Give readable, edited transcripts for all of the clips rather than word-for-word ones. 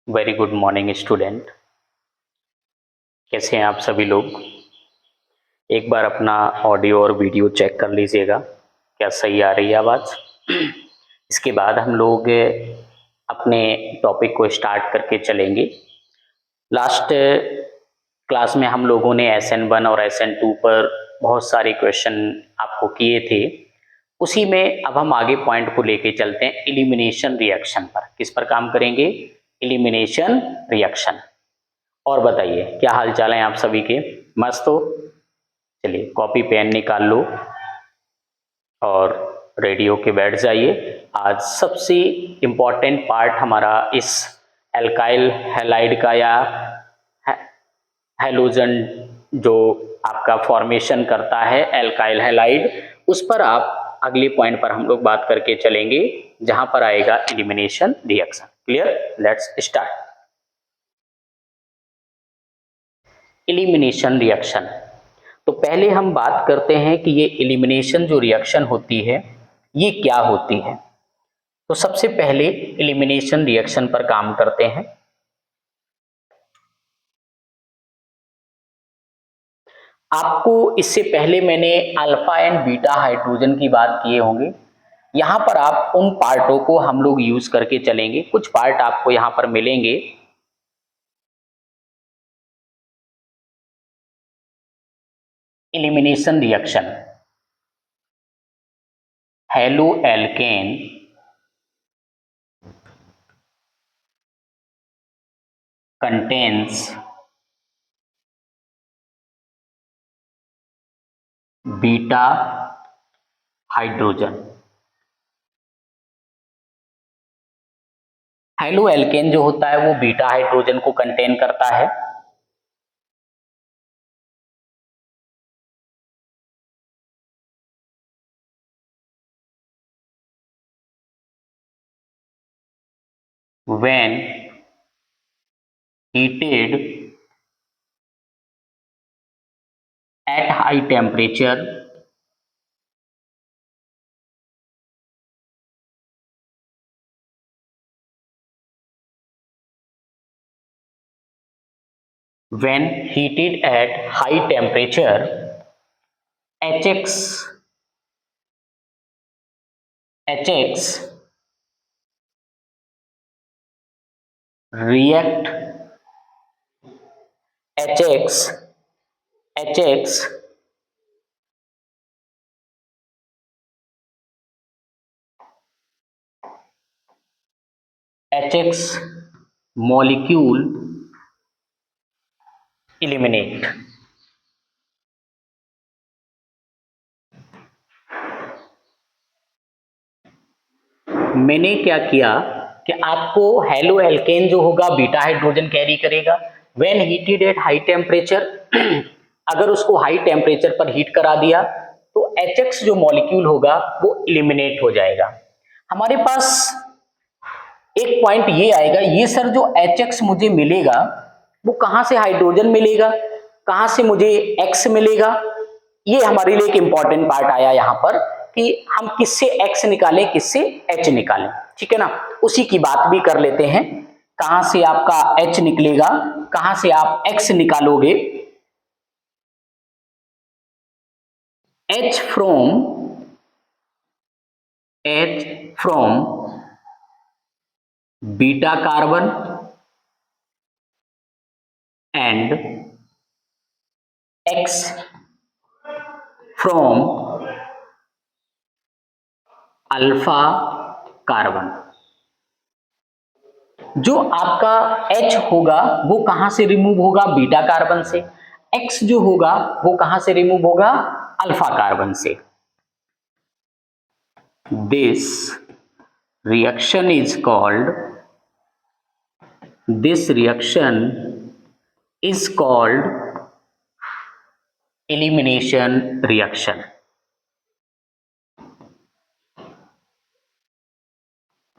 Very good morning student. कैसे हैं आप सभी लोग? एक बार अपना ऑडियो और वीडियो चेक कर लीजिएगा, क्या सही आ रही है आवाज़। इसके बाद हम लोग अपने टॉपिक को स्टार्ट करके चलेंगे। लास्ट क्लास में हम लोगों ने SN1 और SN2 पर बहुत सारे क्वेश्चन आपको किए थे। उसी में अब हम आगे पॉइंट को लेके चलते हैं एलिमिनेशन रिएक्शन पर। किस पर काम करेंगे? Elimination reaction. और बताइए क्या हाल चाल है आप सभी के? मस्त हो? चलिए कॉपी पेन निकाल लो और रेडी होके बैठ जाइए। आज सबसे इम्पॉर्टेंट पार्ट हमारा इस एल्काइल हैलाइड का या हैलोजन जो आपका फॉर्मेशन करता है एल्काइल हैलाइड, उस पर आप अगले पॉइंट पर हम लोग बात करके चलेंगे जहां पर आएगा elimination reaction. Clear? Let's start. Elimination reaction. तो पहले हम बात करते हैं कि ये एलिमिनेशन जो रिएक्शन होती है ये क्या होती है। तो सबसे पहले एलिमिनेशन रिएक्शन पर काम करते हैं। आपको इससे पहले मैंने अल्फा एंड बीटा हाइड्रोजन की बात किए होंगे। यहां पर आप उन पार्टों को हम लोग यूज करके चलेंगे। कुछ पार्ट आपको यहां पर मिलेंगे। Elimination reaction, halo alkane contains beta hydrogen. Halo alkane जो होता है वो बीटा हाइड्रोजन को कंटेन करता है। when heated at high temperature when heated at high temperature HX react HX molecule eliminate। मैंने क्या किया कि आपको हेलो एल्केन जो होगा बीटा हाइड्रोजन कैरी करेगा। When heated at high temperature, अगर उसको हाई टेम्परेचर पर हीट करा दिया तो HX जो मॉलिक्यूल होगा वो एलिमिनेट हो जाएगा। हमारे पास एक पॉइंट ये आएगा, ये सर जो HX मुझे मिलेगा वो कहां से हाइड्रोजन मिलेगा, कहां से मुझे X मिलेगा। ये हमारे लिए एक इंपॉर्टेंट पार्ट आया यहां पर कि हम किससे X निकालें किससे H निकालें। ठीक है ना, उसी की बात भी कर लेते हैं। कहां से आपका H निकलेगा, कहां से आप X निकालोगे। H from beta carbon and X from alpha carbon. जो आपका H होगा वो कहां से रिमूव होगा? बीटा कार्बन से। X जो होगा वो कहां से रिमूव होगा? अल्फा कार्बन से। This reaction is called elimination reaction।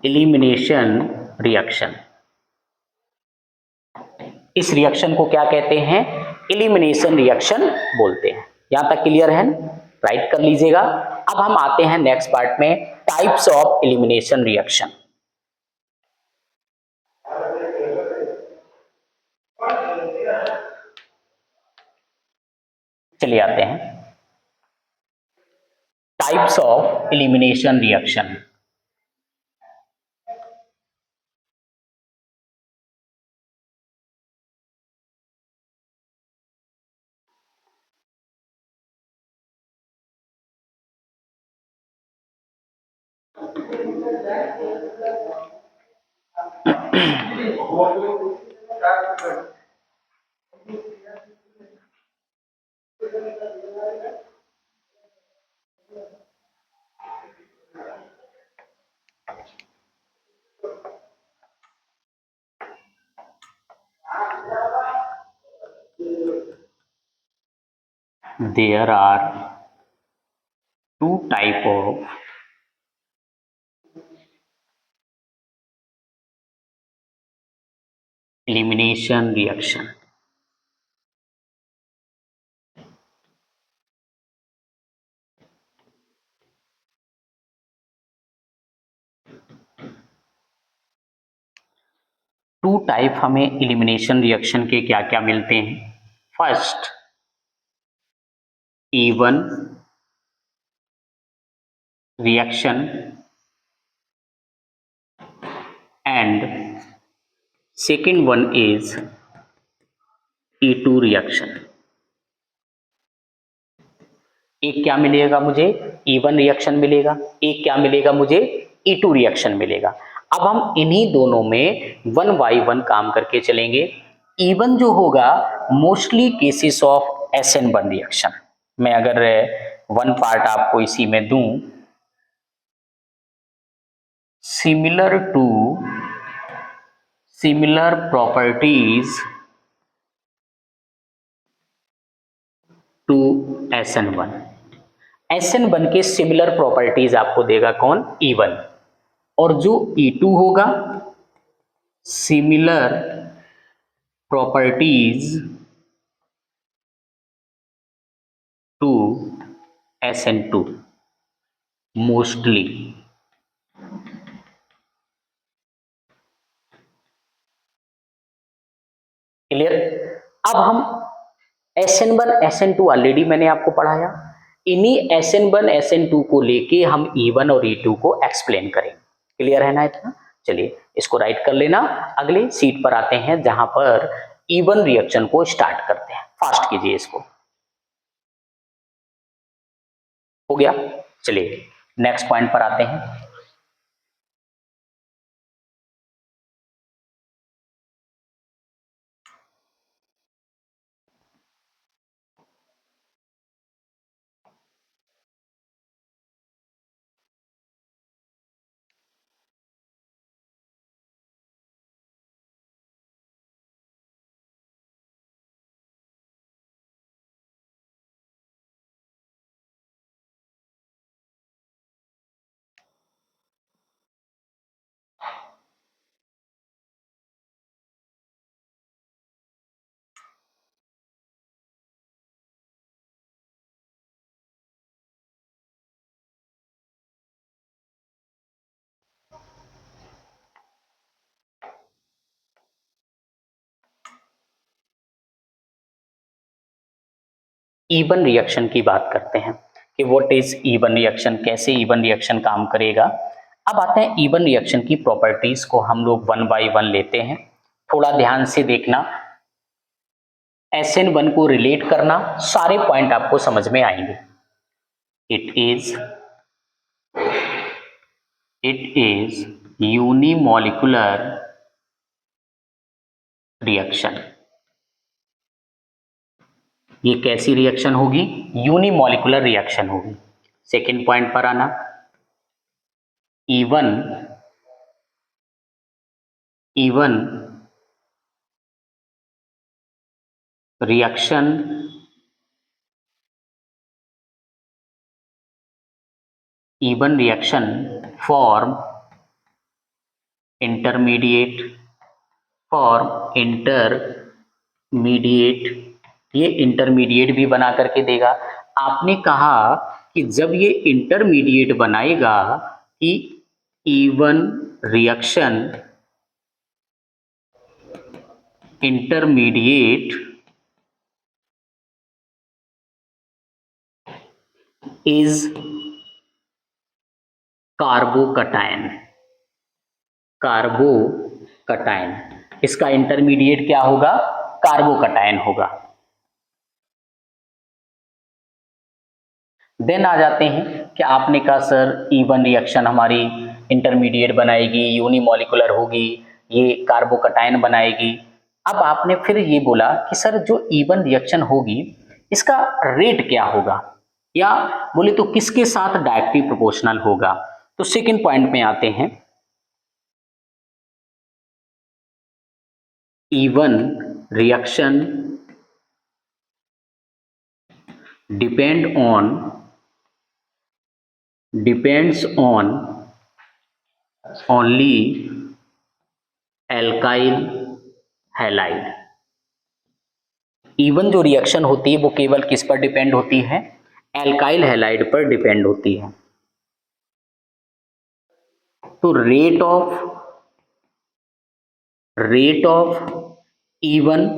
Elimination reaction, इस रिएक्शन को क्या कहते हैं? एलिमिनेशन रिएक्शन बोलते हैं। यहां तक क्लियर है? राइट कर लीजिएगा। अब हम आते हैं नेक्स्ट पार्ट में, टाइप्स ऑफ एलिमिनेशन रिएक्शन। चलिए आते हैं types of elimination reaction. There are two type of elimination reaction. Two type हमें एलिमिनेशन रिएक्शन के क्या क्या मिलते हैं। First, E one reaction and second one is E2 reaction. एक क्या मिलेगा मुझे, इवन रिएक्शन मिलेगा, एक क्या मिलेगा मुझे, E2 रिएक्शन मिलेगा। अब हम इन्हीं दोनों में वन बाई वन काम करके चलेंगे। इवन जो होगा mostly cases of SN1 reaction. मैं अगर वन पार्ट आपको इसी में दूं, similar to similar properties to SN1। SN1 के सिमिलर प्रॉपर्टीज आपको देगा कौन, E1। और जो E2 होगा similar properties to SN2 mostly. Clear. अब हम SN1 SN2 ऑलरेडी मैंने आपको पढ़ाया, इन्हीं SN1 SN2 को लेके हम E1 और E2 को एक्सप्लेन करेंगे। क्लियर है ना इतना। चलिए इसको राइट कर लेना। अगले सीट पर आते हैं जहां पर E1 रिएक्शन को स्टार्ट करते हैं। फास्ट कीजिए इसको। हो गया। चलिए नेक्स्ट पॉइंट पर आते हैं। इवन रिएक्शन की बात करते हैं कि व्हाट इज इवन रिएक्शन, कैसे इवन रिएक्शन काम करेगा। अब आते हैं इवन रिएक्शन की प्रॉपर्टीज को हम लोग वन बाय वन लेते हैं। थोड़ा ध्यान से देखना, SN1 को रिलेट करना, सारे पॉइंट आपको समझ में आएंगे। It is unimolecular reaction. ये कैसी रिएक्शन होगी, यूनिमॉलिक्यूलर रिएक्शन होगी। सेकेंड पॉइंट पर आना, इवन रिएक्शन फॉर्म इंटरमीडिएट। ये इंटरमीडिएट भी बना करके देगा। आपने कहा कि जब ये इंटरमीडिएट बनाएगा कि E one reaction intermediate is carbocation. Carbocation, इसका इंटरमीडिएट क्या होगा? कार्बोकटायन होगा। देन आ जाते हैं कि आपने कहा सर E1 रिएक्शन हमारी इंटरमीडिएट बनाएगी, यूनिमॉलिकुलर होगी, ये कार्बोकटायन बनाएगी। अब आपने फिर ये बोला कि सर जो E1 रिएक्शन होगी इसका रेट क्या होगा, या बोले तो किसके साथ डायरेक्टली प्रोपोर्शनल होगा। तो सेकंड पॉइंट में आते हैं, E1 reaction depends on only alkyl halide। E1 जो रिएक्शन होती है वो केवल किस पर डिपेंड होती है? एल्काइल हैलाइड पर डिपेंड होती है। तो rate of E1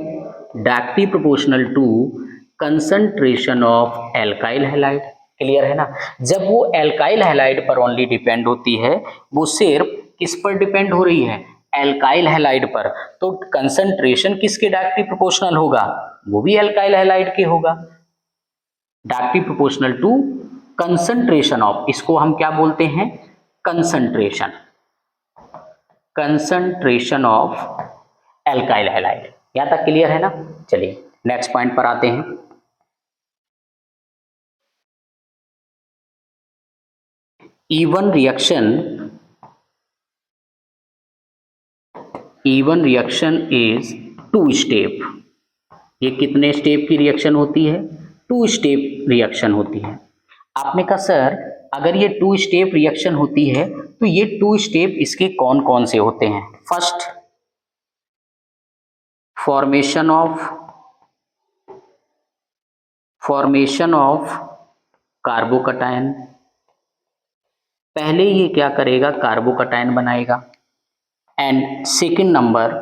directly proportional to concentration of alkyl halide. Clear है ना? जब वो एल्काइल हैलाइड पर ओनली डिपेंड होती है, वो सिर्फ किस पर डिपेंड हो रही है? एल्काइल हैलाइड पर, तो कंसंट्रेशन किसके डायरेक्टली प्रोपोर्शनल होगा? वो भी एल्काइल हैलाइड के होगा। Directly proportional to concentration of, इसको हम क्या बोलते हैं? Concentration of alkyl halide. यहां तक क्लियर है ना? चलिए नेक्स्ट पॉइंट पर आते हैं। E1 reaction is to step. ये कितने स्टेप की रिएक्शन होती है? टू स्टेप रिएक्शन होती है। आपने कहा सर अगर ये टू स्टेप रिएक्शन होती है तो ये टू स्टेप इसके कौन कौन से होते हैं? First, formation of carbocation. पहले ये क्या करेगा? कार्बोकटायन बनाएगा। And second number,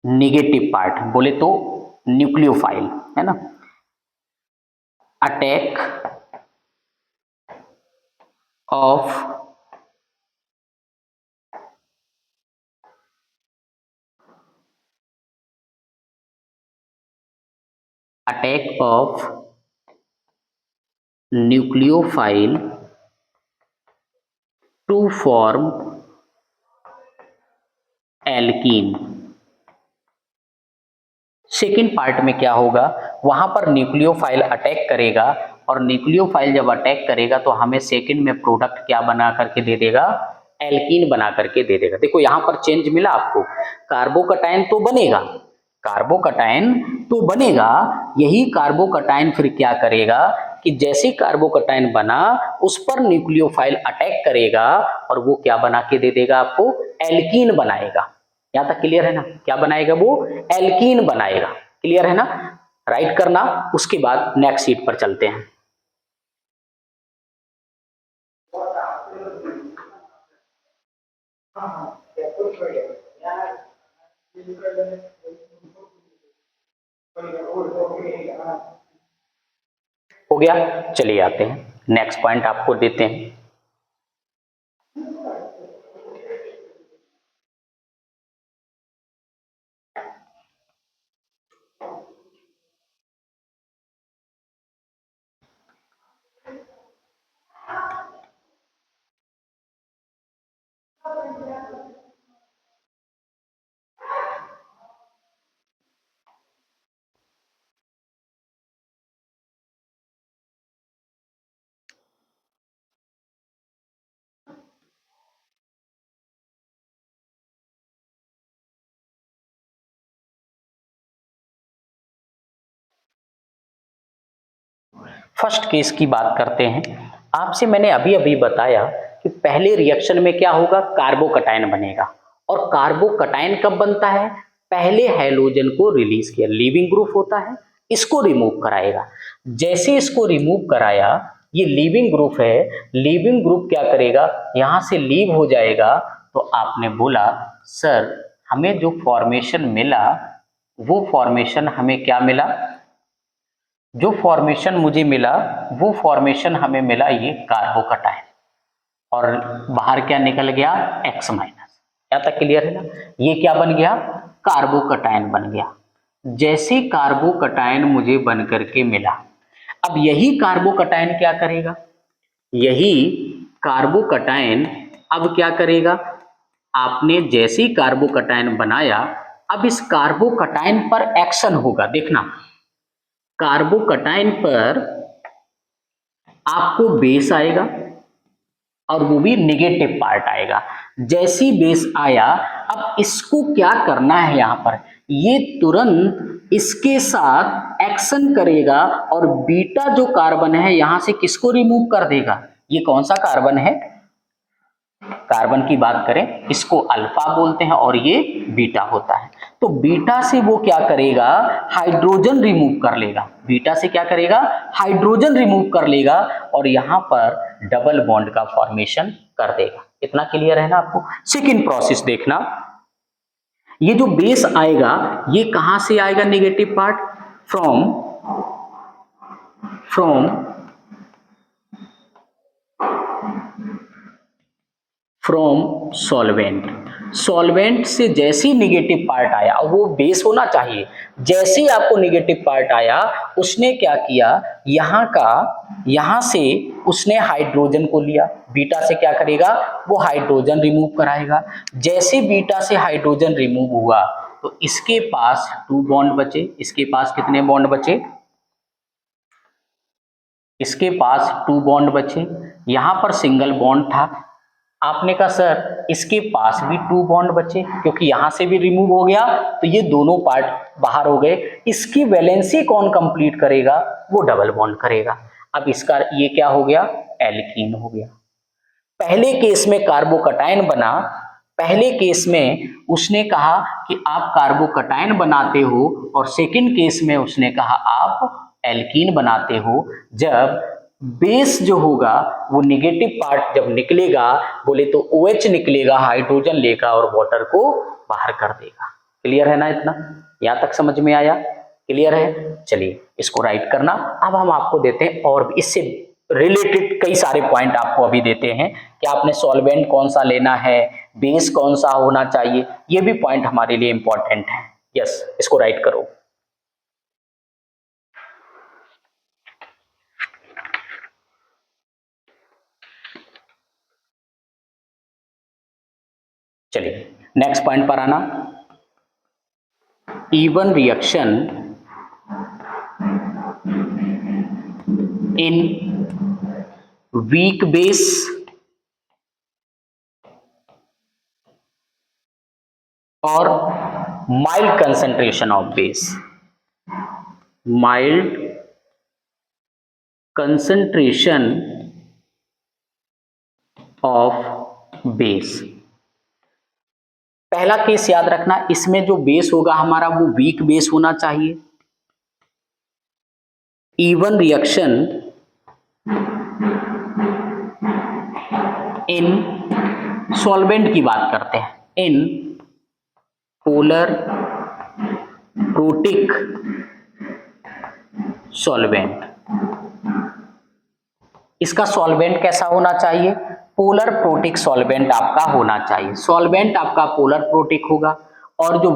negative part बोले तो न्यूक्लियोफाइल, है ना, attack of nucleophile to form alkene. Second part में क्या होगा? वहां पर न्यूक्लियोफाइल अटैक करेगा, और न्यूक्लियोफाइल जब अटैक करेगा तो हमें सेकेंड में प्रोडक्ट क्या बना करके दे देगा? एल्कीन बना करके दे देगा। देखो यहां पर चेंज मिला आपको, कार्बोकटायन तो बनेगा, यही कार्बोकटायन फिर क्या करेगा कि जैसे कार्बोकटायन बना उस पर न्यूक्लियोफाइल अटैक करेगा और वो क्या बना के दे देगा आपको? एल्कीन बनाएगा। यहां तक क्लियर है ना? क्या बनाएगा वो? एल्कीन बनाएगा। क्लियर है ना? राइट करना, उसके बाद नेक्स्ट शीट पर चलते हैं। हो गया? चलिए आते हैं नेक्स्ट पॉइंट आपको देते हैं। फर्स्ट केस की बात करते हैं। आपसे मैंने अभी अभी बताया कि पहले रिएक्शन में क्या होगा? कार्बोकटायन बनेगा। और कार्बोकटायन कब बनता है? पहले हैलोजन को रिलीज किया, लीविंग ग्रुप होता है, इसको रिमूव कराएगा। जैसे इसको रिमूव कराया, ये लीविंग ग्रुप है, लीविंग ग्रुप क्या करेगा? यहां से लीव हो जाएगा। तो आपने बोला सर हमें जो फॉर्मेशन मिला वो फॉर्मेशन हमें क्या मिला? जो फॉर्मेशन मुझे मिला वो फॉर्मेशन हमें मिला ये कार्बोकटायन, और बाहर क्या निकल गया, X माइनस। यहाँ तक क्लियर है ना। ये क्या बन गया, कार्बोकटायन बन गया। जैसे कार्बोकटायन मुझे बन करके मिला, अब यही कार्बोकटायन क्या करेगा, यही कार्बोकटायन अब क्या करेगा, आपने जैसे ही कार्बोकटायन बनाया, अब इस कार्बोकटायन पर एक्शन होगा। देखना, कार्बोकटायन पर आपको बेस आएगा और वो भी नेगेटिव पार्ट आएगा। जैसी बेस आया, अब इसको क्या करना है, यहां पर ये तुरंत इसके साथ एक्शन करेगा और बीटा जो कार्बन है यहां से किसको रिमूव कर देगा, ये कौन सा कार्बन है, कार्बन की बात करें इसको अल्फा बोलते हैं और ये बीटा होता है। तो बीटा से वो क्या करेगा, हाइड्रोजन रिमूव कर लेगा। बीटा से क्या करेगा, हाइड्रोजन रिमूव कर लेगा और यहां पर डबल बॉन्ड का फॉर्मेशन कर देगा। इतना क्लियर है ना आपको। सेकेंड प्रोसेस देखना, ये जो बेस आएगा ये कहां से आएगा, negative part, from solvent. Solvent से जैसे ही निगेटिव पार्ट आया, वो बेस होना चाहिए, जैसे ही आपको निगेटिव पार्ट आया उसने क्या किया, यहां से उसने हाइड्रोजन को लिया। बीटा से क्या करेगा, वो हाइड्रोजन रिमूव कराएगा। जैसे बीटा से हाइड्रोजन रिमूव हुआ तो इसके पास 2 बॉन्ड बचे। इसके पास कितने बॉन्ड बचे, इसके पास 2 बॉन्ड बचे। यहां पर सिंगल बॉन्ड था, आपने कहा सर इसके पास भी 2 बॉन्ड बचे, क्योंकि यहां से भी रिमूव हो गया तो ये दोनों पार्ट बाहर हो गए। इसकी वैलेंसी कौन कंप्लीट करेगा, वो डबल बॉन्ड करेगा। अब इसका ये क्या हो गया, एल्कीन हो गया। पहले केस में कार्बोकटायन बना, पहले केस में उसने कहा कि आप कार्बोकटायन बनाते हो, और सेकंड केस में उसने कहा आप एल्कीन बनाते हो। जब बेस जो होगा वो निगेटिव पार्ट जब निकलेगा, बोले तो OH निकलेगा, हाइड्रोजन लेगा और वाटर को बाहर कर देगा। क्लियर है ना, इतना यहां तक समझ में आया, क्लियर है। चलिए इसको राइट करना। अब हम आपको देते हैं और इससे रिलेटेड कई सारे पॉइंट आपको अभी देते हैं कि आपने सॉल्वेंट कौन सा लेना है, बेस कौन सा होना चाहिए, ये भी पॉइंट हमारे लिए इंपॉर्टेंट है। यस, इसको राइट करो। चलिए नेक्स्ट पॉइंट पर आना। Even reaction in weak base और mild concentration of base. Mild concentration of base. पहला केस याद रखना, इसमें जो बेस होगा हमारा वो वीक बेस होना चाहिए। इवन रिएक्शन इन सॉल्वेंट की बात करते हैं, इन पोलर प्रोटिक सॉल्वेंट। इसका सॉल्वेंट कैसा होना चाहिए, पोलर प्रोटिक सॉल्वेंट आपका होना चाहिए। सॉल्वेंट आपका पोलर प्रोटिक होगा और जो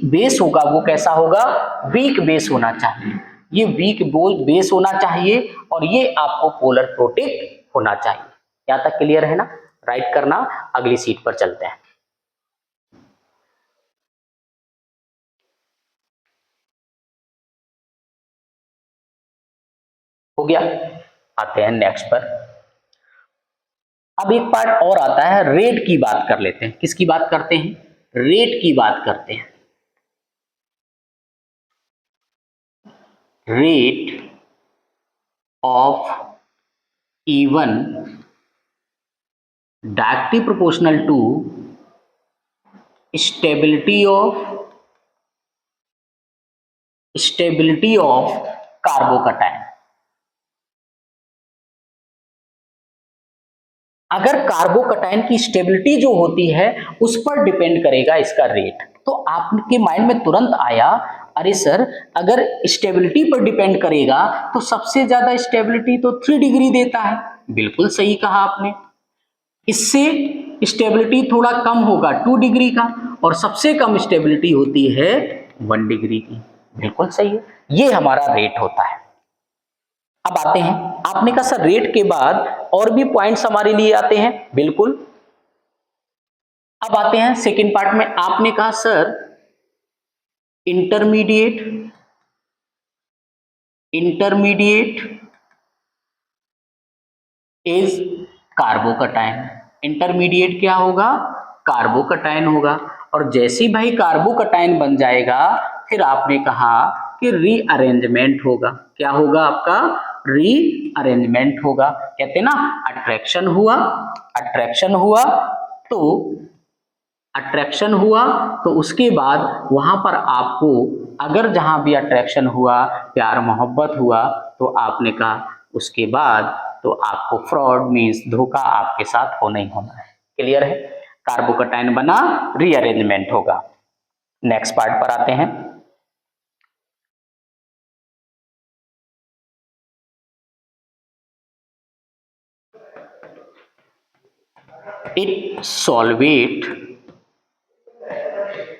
बेस होगा वो कैसा होगा, वीक बेस होना चाहिए। ये वीक बेस होना चाहिए और ये आपको पोलर प्रोटिक होना चाहिए। यहां तक क्लियर है ना, राइट करना। अगली सीट पर चलते हैं। हो गया, आते हैं नेक्स्ट पर। अब एक पार्ट और आता है, रेट की बात कर लेते हैं। किसकी बात करते हैं, रेट की बात करते हैं। Rate of even directly proportional to stability of carbocation. अगर कार्बोकटायन की स्टेबिलिटी जो होती है उस पर डिपेंड करेगा इसका रेट। तो आपके माइंड में तुरंत आया, अरे सर, अगर स्टेबिलिटी पर डिपेंड करेगा तो सबसे ज्यादा स्टेबिलिटी तो 3 डिग्री देता है। बिल्कुल सही कहा आपने। इससे स्टेबिलिटी थोड़ा कम होगा 2 डिग्री का, और सबसे कम स्टेबिलिटी होती है 1 डिग्री की। बिल्कुल सही है, ये हमारा रेट होता है। अब आते हैं, आपने कहा सर रेट के बाद और भी पॉइंट्स हमारे लिए आते हैं। बिल्कुल, अब आते हैं सेकेंड पार्ट में। आपने कहा sir intermediate is carbocation. Intermediate क्या होगा? कार्बोकटायन होगा। और जैसे ही भाई कार्बोकटायन बन जाएगा, फिर आपने कहा कि रीअरेंजमेंट होगा। क्या होगा आपका? रीअरेंजमेंट होगा। कहते ना अट्रैक्शन हुआ, तो उसके बाद वहां पर आपको, अगर जहां भी अट्रैक्शन हुआ, प्यार मोहब्बत हुआ, तो आपने कहा उसके बाद तो आपको फ्रॉड मीन्स धोखा आपके साथ होना ही होना है। क्लियर है? कार्बोकटायन बना, रीअरेंजमेंट होगा। नेक्स्ट पार्ट पर आते हैं। इट सॉल्वेट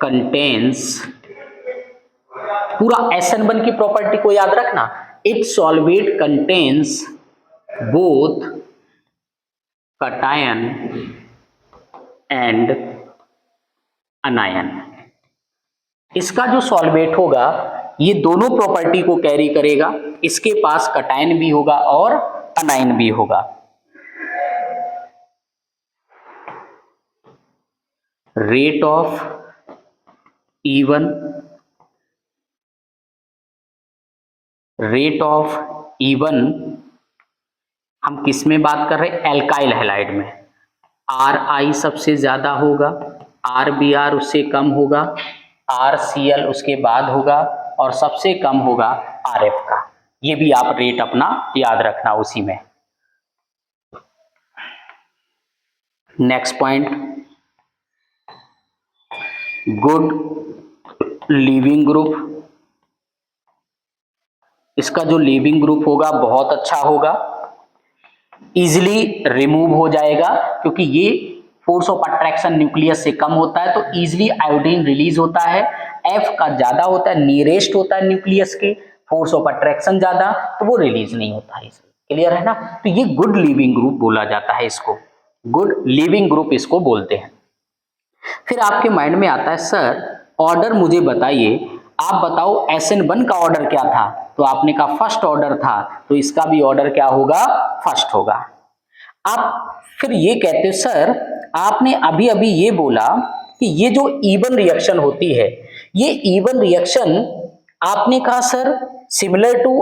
कंटेन्स, पूरा SN1 की प्रॉपर्टी को याद रखना। It solvate contains both cation and अनायन। इसका जो सॉल्वेट होगा ये दोनों प्रॉपर्टी को कैरी करेगा। इसके पास कटायन भी होगा और अनायन भी होगा। रेट ऑफ इवन हम किस में बात कर रहे हैं? एल्काइल हैलाइड में। RI सबसे ज्यादा होगा, RBr उससे कम होगा, RCl उसके बाद होगा, और सबसे कम होगा RF का। ये भी आप रेट अपना याद रखना उसी में। Next point, good leaving group. इसका जो लीविंग ग्रुप होगा बहुत अच्छा होगा, इजिली रिमूव हो जाएगा, क्योंकि ये फोर्स ऑफ अट्रैक्शन न्यूक्लियस से कम होता है, तो इजिली आयोडीन रिलीज होता है। F का ज्यादा होता है, नियरेस्ट होता है न्यूक्लियस के, फोर्स ऑफ अट्रैक्शन ज्यादा, तो वो रिलीज नहीं होता है। क्लियर है ना? तो ये गुड लीविंग ग्रुप बोला जाता है, इसको गुड लीविंग ग्रुप इसको बोलते हैं। फिर आपके माइंड में आता है सर ऑर्डर मुझे बताइए, आप बताओ SN1 का ऑर्डर क्या था? तो आपने कहा फर्स्ट ऑर्डर था, तो इसका भी ऑर्डर क्या होगा? फर्स्ट होगा। आप फिर ये कहते हो सर आपने अभी अभी ये बोला कि ये जो इवन रिएक्शन होती है, ये इवन रिएक्शन आपने कहा सर सिमिलर टू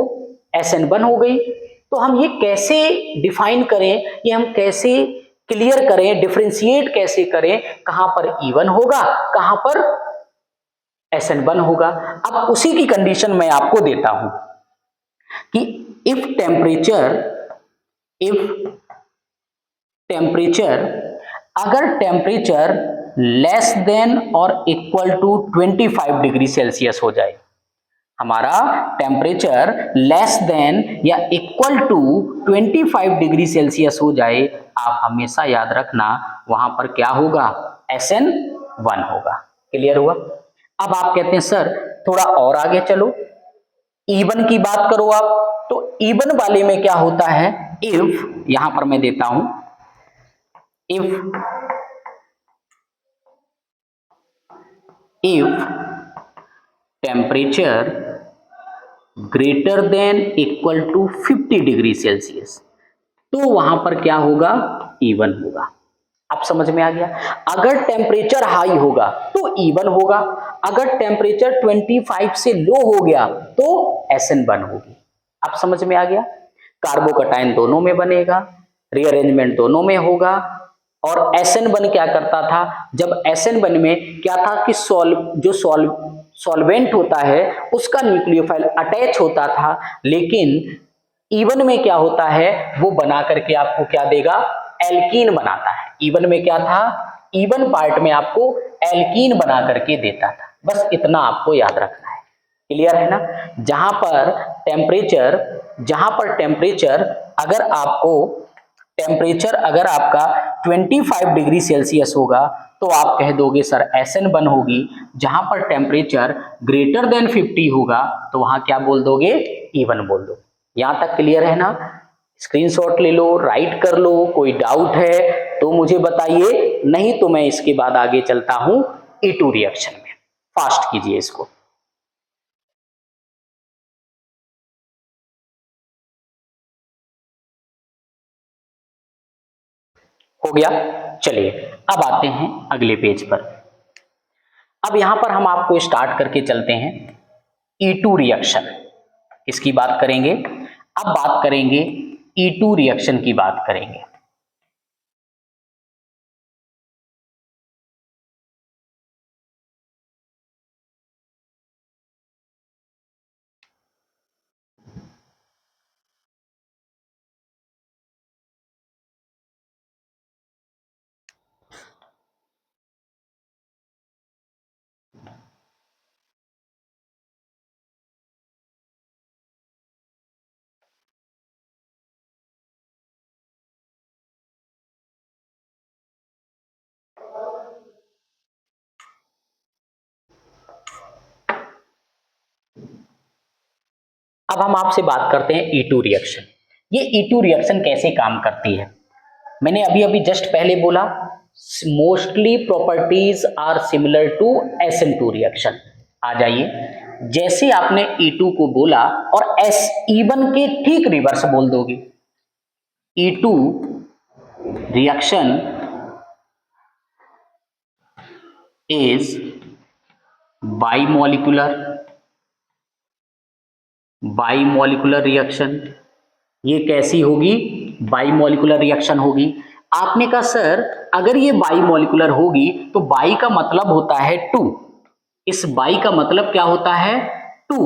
SN1 हो गई, तो हम ये कैसे डिफाइन करें, ये हम कैसे क्लियर करें, डिफरेंशिएट कैसे करें, कहां पर इवन होगा, कहां पर SN1 होगा? अब उसी की कंडीशन मैं आपको देता हूं कि इफ टेम्परेचर अगर टेम्परेचर लेस देन और इक्वल टू 25 डिग्री सेल्सियस हो जाए, हमारा टेम्परेचर लेस देन या इक्वल टू 25 डिग्री सेल्सियस हो जाए, आप हमेशा याद रखना वहां पर क्या होगा? SN1 होगा। क्लियर हुआ? अब आप कहते हैं सर थोड़ा और आगे चलो, इवन की बात करो आप, तो इवन वाले में क्या होता है? इफ, यहां पर मैं देता हूं, if temperature greater than equal to 50 degree Celsius, तो वहां पर क्या होगा? इवन होगा। आप समझ में आ गया? अगर टेम्परेचर हाई होगा तो इवन होगा, अगर टेम्परेचर 25 से लो हो गया तो SN1 होगी। आप समझ में आ गया? कार्बोकटायन दोनों में बनेगा, रीअरेंजमेंट दोनों में होगा। और SN1 क्या करता था? जब SN1 में क्या था कि सॉल्वेंट होता है उसका न्यूक्लियोफाइल अटैच होता था, लेकिन इवन में क्या होता है? वो बना करके आपको क्या देगा? एल्कीन बनाता है। इवन में क्या था? इवन पार्ट में आपको एल्कीन बना करके देता था। बस इतना आपको याद रखना है। क्लियर है ना। जहां पर टेम्परेचर अगर आपका 25 डिग्री सेल्सियस होगा तो आप कह दोगे सर SN1 होगी। जहां पर टेम्परेचर ग्रेटर देन 50 होगा तो वहां क्या बोल दोगे, E1 बोल दो। यहां तक क्लियर है ना। स्क्रीनशॉट ले लो, राइट कर लो, कोई डाउट है तो मुझे बताइए, नहीं तो मैं इसके बाद आगे चलता हूं E2 रिएक्शन में। फास्ट कीजिए इसको। हो गया। चलिए अब आते हैं अगले पेज पर। अब यहां पर हम आपको स्टार्ट करके चलते हैं E2 रिएक्शन। इसकी बात करेंगे। अब बात करेंगे E2 रिएक्शन की बात करेंगे। अब हम आपसे बात करते हैं E2 रिएक्शन। ये E2 रिएक्शन कैसे काम करती है। मैंने अभी अभी जस्ट पहले बोला mostly properties are similar to SN2 reaction. आ जाइए, जैसे आपने E2 को बोला और E1 के ठीक रिवर्स बोल दोगे। E2 reaction is बाइमॉलिक्यूलर reaction. ये कैसी होगी, बाइमॉलिक्यूलर रिएक्शन होगी। आपने कहा सर अगर ये बाइमॉलिक्यूलर होगी तो बाई का मतलब होता है 2। इस बाई का मतलब क्या होता है, 2।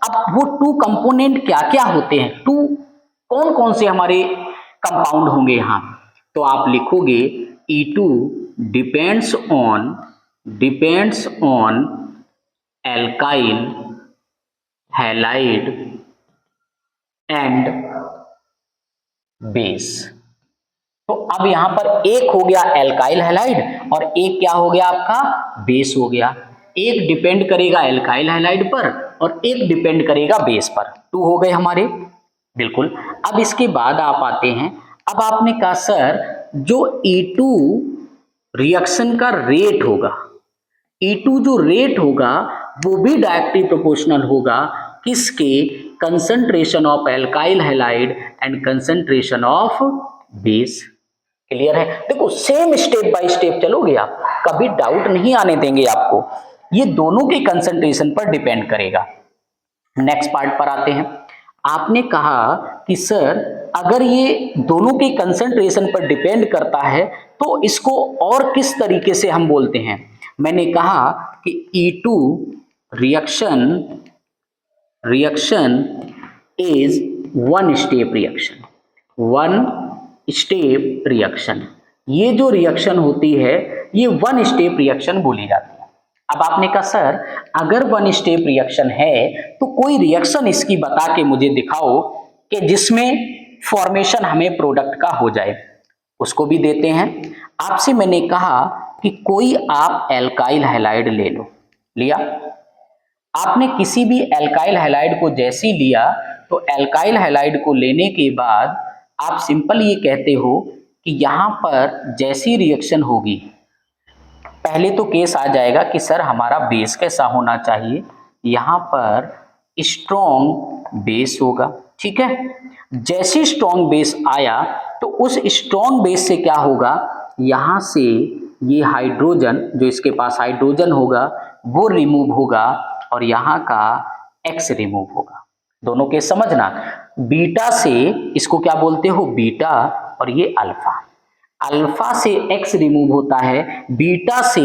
अब वो 2 कंपोनेंट क्या क्या होते हैं, 2 कौन कौन से हमारे कंपाउंड होंगे यहां, तो आप लिखोगे E2 depends on alkyl halide and base. तो अब यहां पर एक हो गया एल्काइल हैलाइड और एक क्या हो गया आपका, बेस हो गया। एक डिपेंड करेगा एल्काइल हैलाइड पर और एक डिपेंड करेगा बेस पर। 2 हो गए हमारे, बिल्कुल। अब इसके बाद आप आते हैं, अब आपने कहा सर जो E2 रिएक्शन का रेट होगा, E2 जो रेट होगा वो भी डायरेक्टली प्रोपोर्शनल होगा किसके, concentration of alkyl halide and concentration of base. Clear है। देखो सेम स्टेप बाय स्टेप चलोगे आप, कभी डाउट नहीं आने देंगे आपको। ये दोनों के कंसंट्रेशन पर डिपेंड करेगा। नेक्स्ट पार्ट पर आते हैं। आपने कहा कि सर अगर ये दोनों के कंसंट्रेशन पर डिपेंड करता है तो इसको और किस तरीके से हम बोलते हैं। मैंने कहा कि E2 reaction is one step reaction. ये जो रिएक्शन होती है ये वन स्टेप रिएक्शन बोली जाती है। अब आपने कहा सर अगर वन स्टेप रिएक्शन है तो कोई रिएक्शन इसकी बता के मुझे दिखाओ कि जिसमें फॉर्मेशन हमें प्रोडक्ट का हो जाए। उसको भी देते हैं। आपसे मैंने कहा कि कोई आप एल्काइल हैलाइड ले लो, लिया। आपने किसी भी एल्काइल हैलाइड को जैसे लिया तो एल्काइल हैलाइड को लेने के बाद आप सिंपल ये कहते हो कि यहां पर जैसी रिएक्शन होगी, पहले तो केस आ जाएगा कि सर हमारा बेस कैसा होना चाहिए, यहां पर स्ट्रॉन्ग बेस होगा। ठीक है, जैसे स्ट्रॉन्ग बेस आया तो उस स्ट्रॉन्ग बेस से क्या होगा, यहां से ये हाइड्रोजन, जो इसके पास हाइड्रोजन होगा वो रिमूव होगा और यहाँ का X रिमूव होगा। दोनों के समझना, बीटा से इसको क्या बोलते हो, बीटा, और ये अल्फा। अल्फा से X रिमूव होता है, बीटा से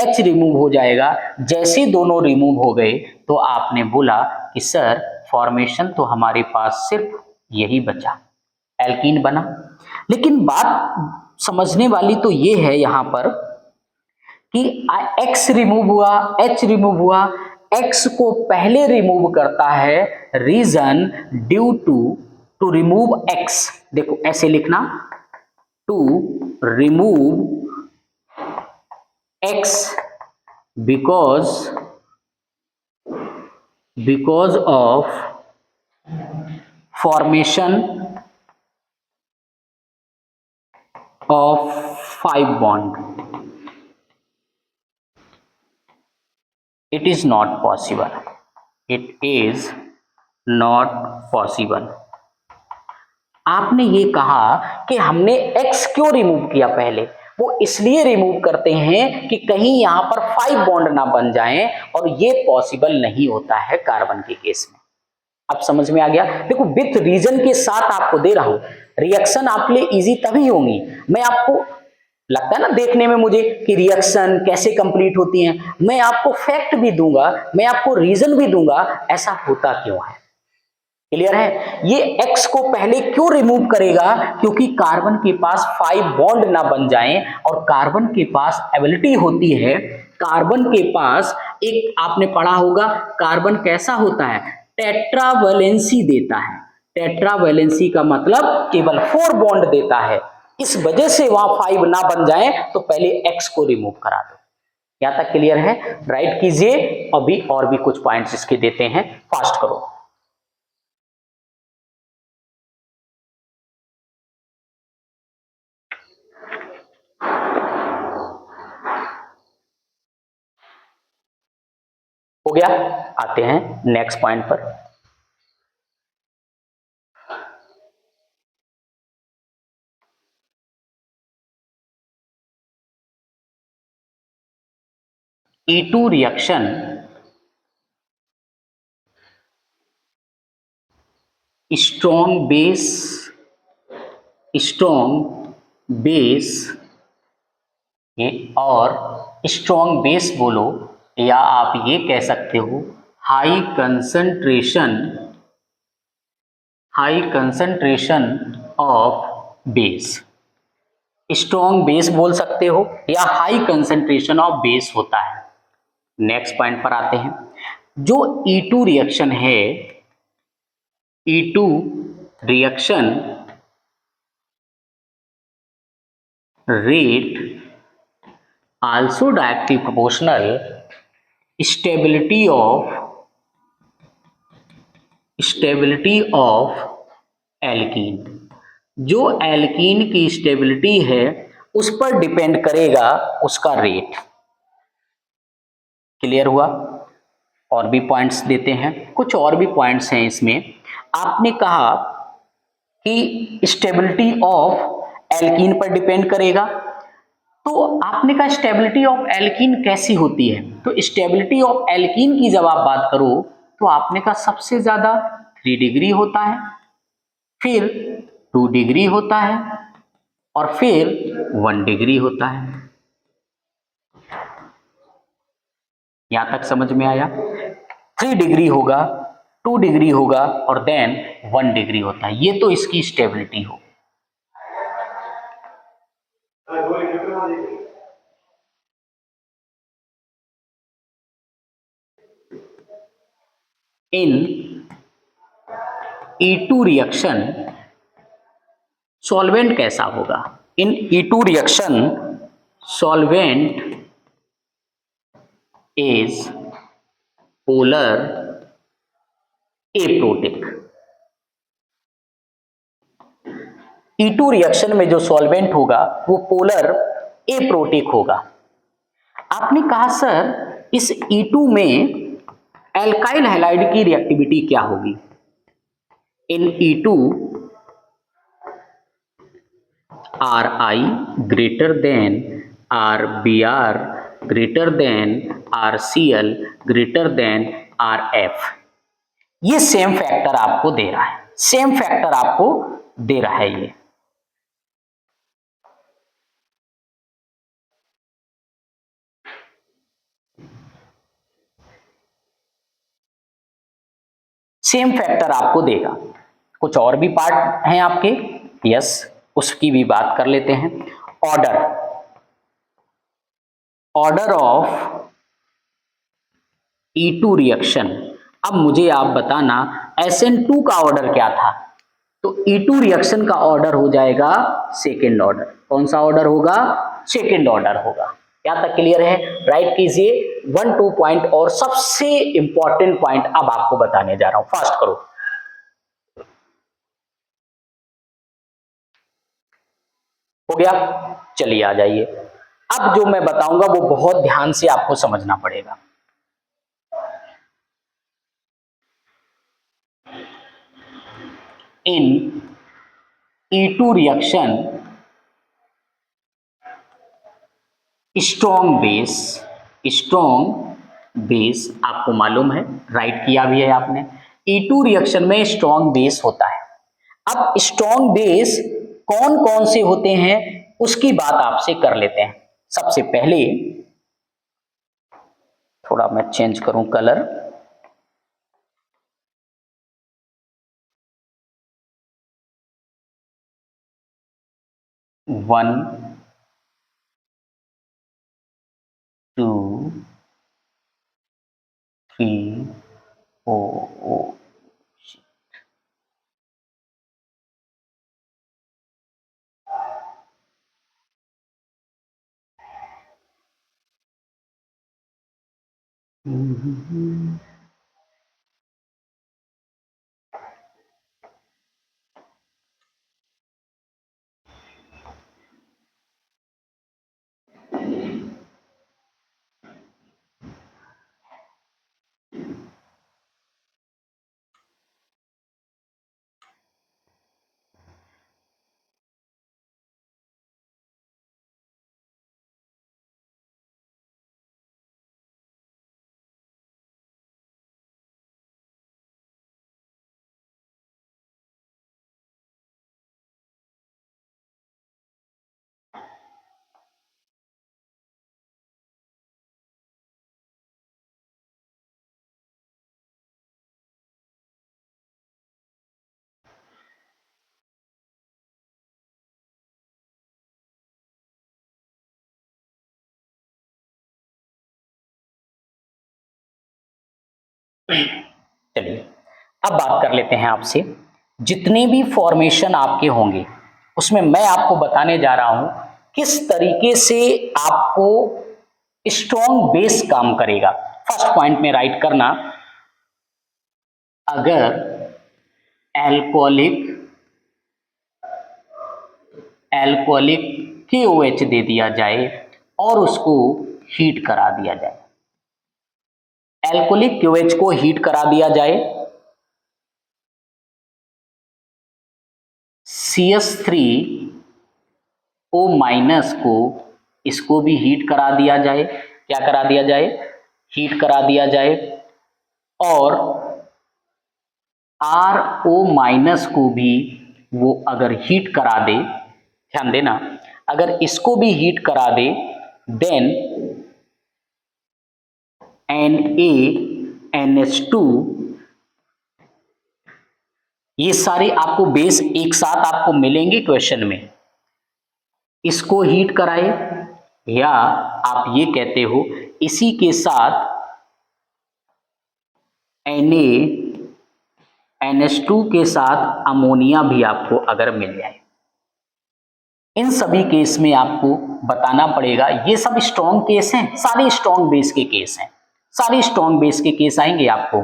H रिमूव हो जाएगा। जैसे दोनों रिमूव हो गए तो आपने बोला कि सर फॉर्मेशन तो हमारे पास सिर्फ यही बचा, एल्कीन बना। लेकिन बात समझने वाली तो ये है यहां पर कि X रिमूव हुआ, H रिमूव हुआ, x को पहले रिमूव करता है, reason due to remove x, देखो ऐसे लिखना, to remove x because of formation of 5 bond. It is not possible. It is not possible. आपने ये कहा कि हमने x क्यों रिमूव किया पहले, वो इसलिए रिमूव करते हैं कि कहीं यहां पर 5 बॉन्ड ना बन जाएं, और ये पॉसिबल नहीं होता है कार्बन के केस में। अब समझ में आ गया? देखो विथ रीजन के साथ आपको दे रहा हूं, रिएक्शन आपके लिए इजी तभी होंगी, मैं आपको लगता है ना देखने में मुझे कि रिएक्शन कैसे कंप्लीट होती हैं, मैं आपको फैक्ट भी दूंगा, मैं आपको रीजन भी दूंगा ऐसा होता क्यों है। क्लियर है? ये x को पहले क्यों रिमूव करेगा, क्योंकि कार्बन के पास 5 बॉन्ड ना बन जाएं, और कार्बन के पास एबिलिटी होती है, कार्बन के पास एक आपने पढ़ा होगा कार्बन कैसा होता है, टेट्रावैलेंसी देता है। टेट्रावैलेंसी का मतलब केवल 4 बॉन्ड देता है, इस वजह से वहां 5 ना बन जाए तो पहले x को रिमूव करा दो। यहां तक क्लियर है? राइट कीजिए। अभी और भी कुछ पॉइंट्स इसके देते हैं, फास्ट करो। हो गया? आते हैं नेक्स्ट पॉइंट पर। E2 रिएक्शन स्ट्रॉन्ग बेस और स्ट्रॉन्ग बेस बोलो, या आप ये कह सकते हो high concentration of base. Strong base बोल सकते हो या हाई कंसंट्रेशन ऑफ बेस होता है। नेक्स्ट पॉइंट पर आते हैं। जो E2 रिएक्शन है, E2 reaction rate also directly proportional stability of alkene. जो एल्कीन की स्टेबिलिटी है उस पर डिपेंड करेगा उसका रेट। क्लियर हुआ? और भी पॉइंट्स देते हैं, कुछ और भी पॉइंट्स हैं इसमें। आपने कहा कि स्टेबिलिटी ऑफ एल्कीन पर डिपेंड करेगा, तो आपने कहा स्टेबिलिटी ऑफ एल्कीन कैसी होती है, तो स्टेबिलिटी ऑफ एल्कीन की जब आप बात करो तो आपने कहा सबसे ज्यादा 3 डिग्री होता है, फिर 2 डिग्री होता है, और फिर 1 डिग्री होता है। यहां तक समझ में आया? 3 डिग्री होगा, 2 डिग्री होगा, और देन 1 डिग्री होता है। ये तो इसकी स्टेबिलिटी हो। इन E2 रिएक्शन सॉल्वेंट कैसा होगा? इन E2 reaction solvent is polar aprotic. E2 reaction में जो सॉल्वेंट होगा वो पोलर एप्रोटिक होगा। आपने कहा सर इस E2 में एल्काइल हैलाइड की रिएक्टिविटी क्या होगी? इन E2 Ri greater than Rbr greater than Rcl greater than Rf। ये सेम फैक्टर आपको दे रहा है, सेम फैक्टर आपको दे रहा है। ये सेम फैक्टर आपको देगा। कुछ और भी पार्ट हैं आपके, यस, उसकी भी बात कर लेते हैं। Order of E2 reaction. अब मुझे आप बताना SN2 का ऑर्डर क्या था, तो E2 रिएक्शन का ऑर्डर हो जाएगा सेकेंड ऑर्डर। कौन सा ऑर्डर होगा? सेकेंड ऑर्डर होगा। यहाँ तक क्लियर है? राइट कीजिए 1-2 पॉइंट, और सबसे इंपॉर्टेंट पॉइंट अब आपको बताने जा रहा हूं, फास्ट करो। हो गया? चलिए आ जाइए। अब जो मैं बताऊंगा वो बहुत ध्यान से आपको समझना पड़ेगा। इन E2 रिएक्शन, स्ट्रॉन्ग बेस आपको मालूम है, राइट किया भी है आपने। E2 रिएक्शन में स्ट्रॉन्ग बेस होता है। अब स्ट्रॉन्ग बेस कौन कौन से होते हैं उसकी बात आपसे कर लेते हैं। सबसे पहले थोड़ा मैं चेंज करूं colour, one, two, three, four. चलिए अब बात कर लेते हैं आपसे, जितने भी फॉर्मेशन आपके होंगे उसमें मैं आपको बताने जा रहा हूं किस तरीके से आपको स्ट्रॉन्ग बेस काम करेगा। फर्स्ट पॉइंट में राइट करना, अगर एल्कोहलिक KOH दे दिया जाए और उसको हीट करा दिया जाए, एल्कोहलिक KOH को हीट करा दिया जाए, CH3O माइनस को इसको भी हीट करा दिया जाए, क्या करा दिया जाए? हीट करा दिया जाए, और RO माइनस को भी वो अगर हीट करा दे, ध्यान देना, अगर इसको भी हीट करा दे, देन NaNH2, ये सारे आपको बेस एक साथ आपको मिलेंगे क्वेश्चन में। इसको हीट कराए, या आप ये कहते हो इसी के साथ NaNH2 के साथ अमोनिया भी आपको अगर मिल जाए, इन सभी केस में आपको बताना पड़ेगा। ये सब स्ट्रॉन्ग केस हैं, सारे स्ट्रॉन्ग बेस के केस हैं, सारे स्ट्रॉन्ग बेस के केस आएंगे आपको।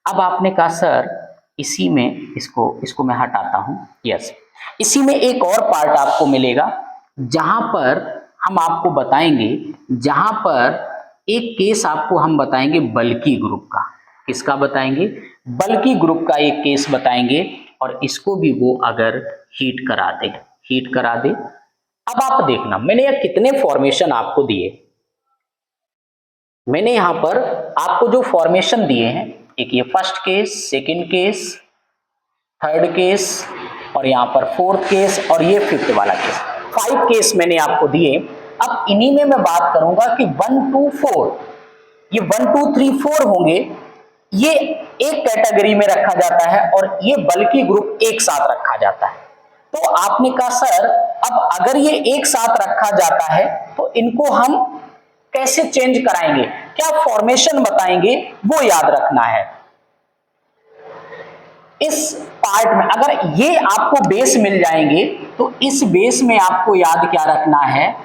अब आपने कहा सर इसी में इसको मैं हटाता हूं, यस, इसी में एक और पार्ट आपको मिलेगा जहां पर हम आपको बताएंगे, जहां पर एक केस आपको हम बताएंगे बल्की ग्रुप का। किसका बताएंगे? बल्की ग्रुप का एक केस बताएंगे, और इसको भी वो अगर हीट करा दे। अब आप देखना, मैंने यह कितने फॉर्मेशन आपको दिए, मैंने यहां पर आपको जो फॉर्मेशन दिए हैं, एक ये first case, second case, third case, और यहां पर फोर्थ केस, और ये फिफ्थ वाला केस, 5 केस मैंने आपको दिए। अब इन्हीं में मैं बात करूंगा कि 1 2 4, ये 1 2 3 4 होंगे, ये एक कैटेगरी में रखा जाता है, और ये बल्की ग्रुप एक साथ रखा जाता है। तो आपने कहा सर अब अगर ये एक साथ रखा जाता है तो इनको हम कैसे चेंज कराएंगे? क्या फॉर्मेशन बताएंगे वो याद रखना है। इस पार्ट में अगर ये आपको बेस मिल जाएंगे तो इस बेस में आपको याद क्या रखना है,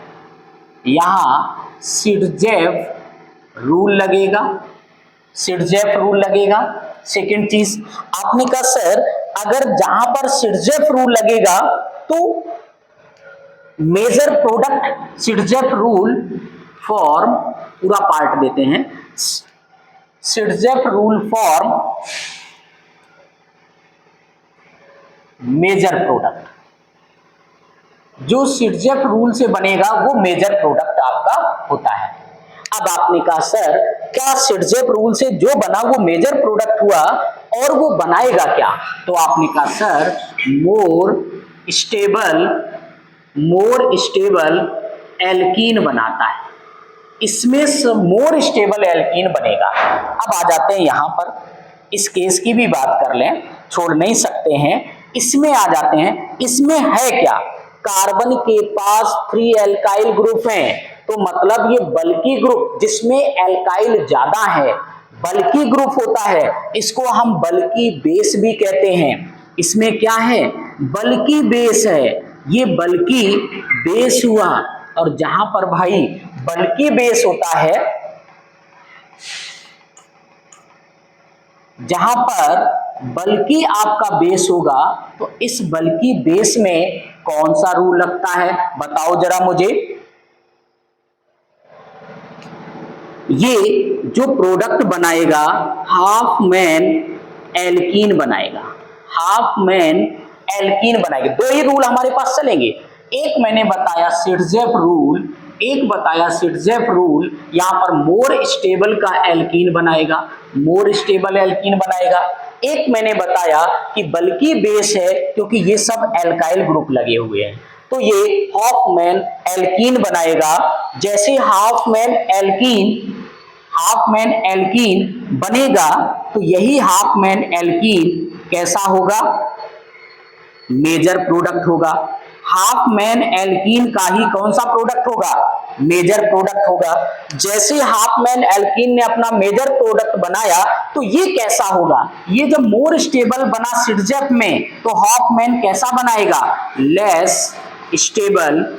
यहां सिरजेफ रूल लगेगा, सिरजेफ रूल लगेगा। सेकंड चीज आपने कहा सर अगर जहां पर सिरजेफ रूल लगेगा तो मेजर प्रोडक्ट सिरजेफ रूल फॉर्म, पूरा पार्ट देते हैं, सिरजेफ रूल फॉर्म मेजर प्रोडक्ट, जो सिरजेफ रूल से बनेगा वो मेजर प्रोडक्ट आपका होता है। अब आपने कहा सर क्या सिरजेफ रूल से जो बना वो मेजर प्रोडक्ट हुआ और वो बनाएगा क्या, तो आपने कहा सर मोर स्टेबल एल्कीन बनाता है, इसमें मोर स्टेबल एल्कीन बनेगा। अब आ जाते हैं यहां पर, इस केस की भी बात कर लें, छोड़ नहीं सकते हैं, इसमें आ जाते हैं। इसमें है क्या, कार्बन के पास 3 एल्काइल ग्रुप हैं, तो मतलब ये बल्की ग्रुप जिसमें एल्काइल ज्यादा है, बल्की ग्रुप होता है, इसको हम बल्की बेस भी कहते हैं। इसमें क्या है, बल्की बेस है, ये बल्की बेस हुआ। और जहां पर भाई बल्की बेस होता है, जहां पर बल्कि आपका बेस होगा तो इस बल्कि बेस में कौन सा रूल लगता है बताओ जरा मुझे। ये जो प्रोडक्ट बनाएगा हाफ मैन एल्कीन बनाएगा, हाफ मैन एल्कीन बनाएगा। दो ही रूल हमारे पास चलेंगे, एक मैंने बताया सिरजेफ रूल, एक बताया सिरजेफ रूल, यहां पर मोर स्टेबल का एल्कीन बनाएगा, मोर स्टेबल एल्कीन बनाएगा। एक मैंने बताया कि बल्कि बेस है क्योंकि ये सब एल्काइल ग्रुप लगे हुए हैं, तो ये हाफ मैन एल्कीन बनाएगा। जैसे हाफ मैन एल्कीन बनेगा तो यही हाफ मैन एल्कीन कैसा होगा, मेजर प्रोडक्ट होगा। हाफ मैन एल्कीन का ही कौन सा प्रोडक्ट होगा, मेजर प्रोडक्ट होगा। जैसे हाफ मैन एल्कीन ने अपना मेजर प्रोडक्ट बनाया तो ये कैसा होगा, ये जब मोर स्टेबल बना सिरजेफ में तो हाफ मैन कैसा बनाएगा, लेस स्टेबल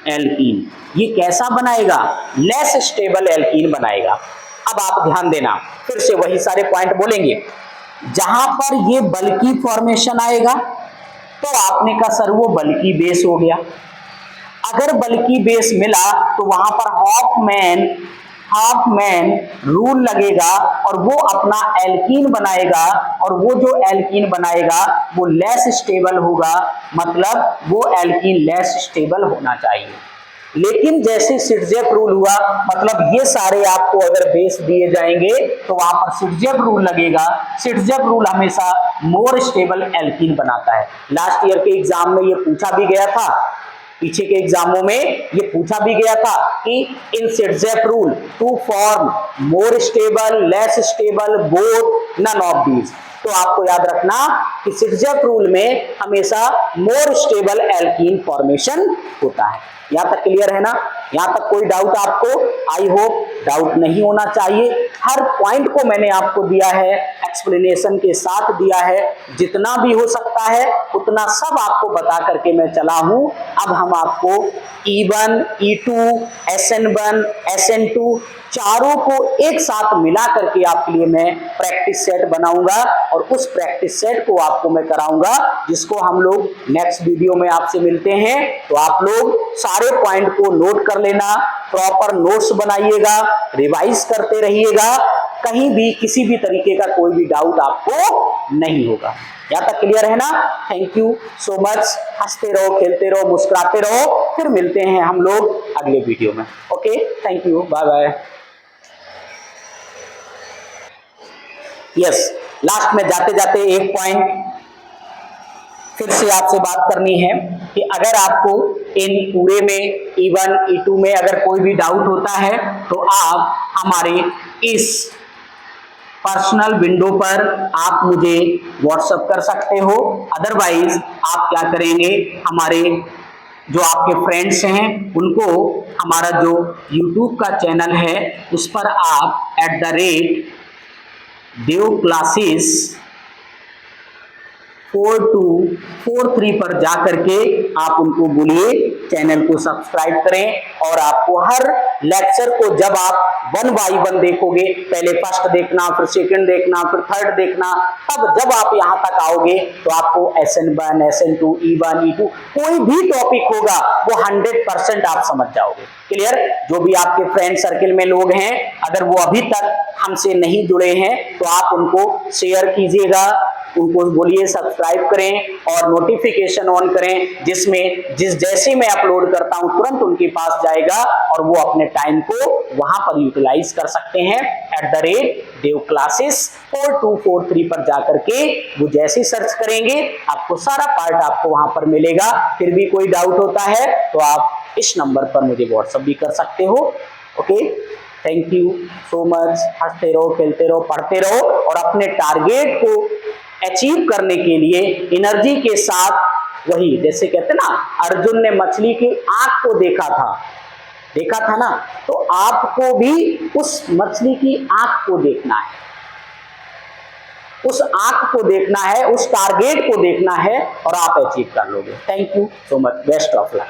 एल्कीन। ये कैसा बनाएगा, लेस स्टेबल एल्कीन बनाएगा। अब आप ध्यान देना, फिर से वही सारे पॉइंट बोलेंगे। जहां पर ये बल्कि फॉर्मेशन आएगा तो आपने कहा सर वो बल्कि बेस हो गया। अगर बल्कि बेस मिला तो वहां पर हाफ मैन रूल लगेगा और वो अपना एल्कीन बनाएगा, और वो जो एल्कीन बनाएगा वो लेस स्टेबल होगा, मतलब वो एल्कीन लेस स्टेबल होना चाहिए। लेकिन जैसे सिरजेफ रूल हुआ, मतलब ये सारे आपको अगर बेस दिए जाएंगे तो वहां पर सिरजेफ रूल लगेगा। सिरजेफ रूल हमेशा मोर स्टेबल एल्कीन बनाता है। लास्ट ईयर के एग्जाम में ये पूछा भी गया था, पीछे के एग्जामों में ये पूछा भी गया था कि in Saytzeff rule to form more stable, less stable, both, none of these. तो आपको याद रखना कि सिरजेफ रूल में हमेशा मोर स्टेबल एल्कीन फॉर्मेशन होता है। यहां तक क्लियर है ना, यहां तक कोई डाउट आपको, आई होप डाउट नहीं होना चाहिए। हर पॉइंट को मैंने आपको दिया है, एक्सप्लेनेशन के साथ दिया है, जितना भी हो सकता है उतना सब आपको बता करके मैं चला हूं। अब हम आपको E1, E2, SN1, SN2 चारों को एक साथ मिला करके आपके लिए मैं प्रैक्टिस सेट बनाऊंगा, और उस प्रैक्टिस सेट को आपको मैं कराऊंगा, जिसको हम लोग नेक्स्ट वीडियो में आपसे मिलते हैं। तो आप लोग सारे पॉइंट को नोट कर लेना, प्रॉपर नोट्स बनाइएगा, रिवाइज करते रहिएगा, कहीं भी किसी भी तरीके का कोई भी डाउट आपको नहीं होगा। यहां तक क्लियर है ना। Thank you so much. हंसते रहो, खेलते रहो, मुस्कुराते रहो। फिर मिलते हैं हम लोग अगले वीडियो में। Okay, thank you, bye bye. Yes, last में जाते जाते एक पॉइंट फिर से आपसे बात करनी है कि अगर आपको इन पूरे में E1, E2 में अगर कोई भी डाउट होता है तो आप हमारे इस पर्सनल विंडो पर आप मुझे व्हाट्सएप कर सकते हो। अदरवाइज आप क्या करेंगे, हमारे जो आपके फ्रेंड्स हैं उनको हमारा जो YouTube का चैनल है उस पर आप @देव क्लासेस 4243 पर जा करके आप उनको बोलिए चैनल को सब्सक्राइब करें और आपको हर लेक्चर को जब आप 1 बाय 1 देखोगे, पहले फर्स्ट देखना, फिर सेकंड देखना, फिर थर्ड देखना, तब जब आप यहां तक आओगे तो आपको SN1, SN2, E1, E2 कोई भी टॉपिक होगा वो 100% आप समझ जाओगे। क्लियर? जो भी आपके फ्रेंड सर्किल में लोग हैं, अगर वो अभी तक हमसे नहीं जुड़े हैं तो आप उनको शेयर कीजिएगा, उनको बोलिए सब्सक्राइब करें और नोटिफिकेशन ऑन करें, जिसमें जैसे मैं अपलोड करता हूं तुरंत उनके पास जाएगा और वो अपने टाइम को वहां पर यूटिलाइज कर सकते हैं। @देव क्लासेस 4243 पर जाकर के वो जैसे सर्च करेंगे आपको सारा पार्ट आपको वहां पर मिलेगा। फिर भी कोई डाउट होता है तो आप इस नंबर पर मुझे व्हाट्सएप भी कर सकते हो। Okay, thank you so much. हंसते रहो, खेलते रहो, पढ़ते रहो और अपने टारगेट को अचीव करने के लिए एनर्जी के साथ, वही जैसे कहते ना अर्जुन ने मछली की आंख को देखा था ना, तो आपको भी उस मछली की आंख को देखना है, उस आंख को देखना है, उस टारगेट को देखना है और आप अचीव कर लोगे। Thank you so much, best of luck.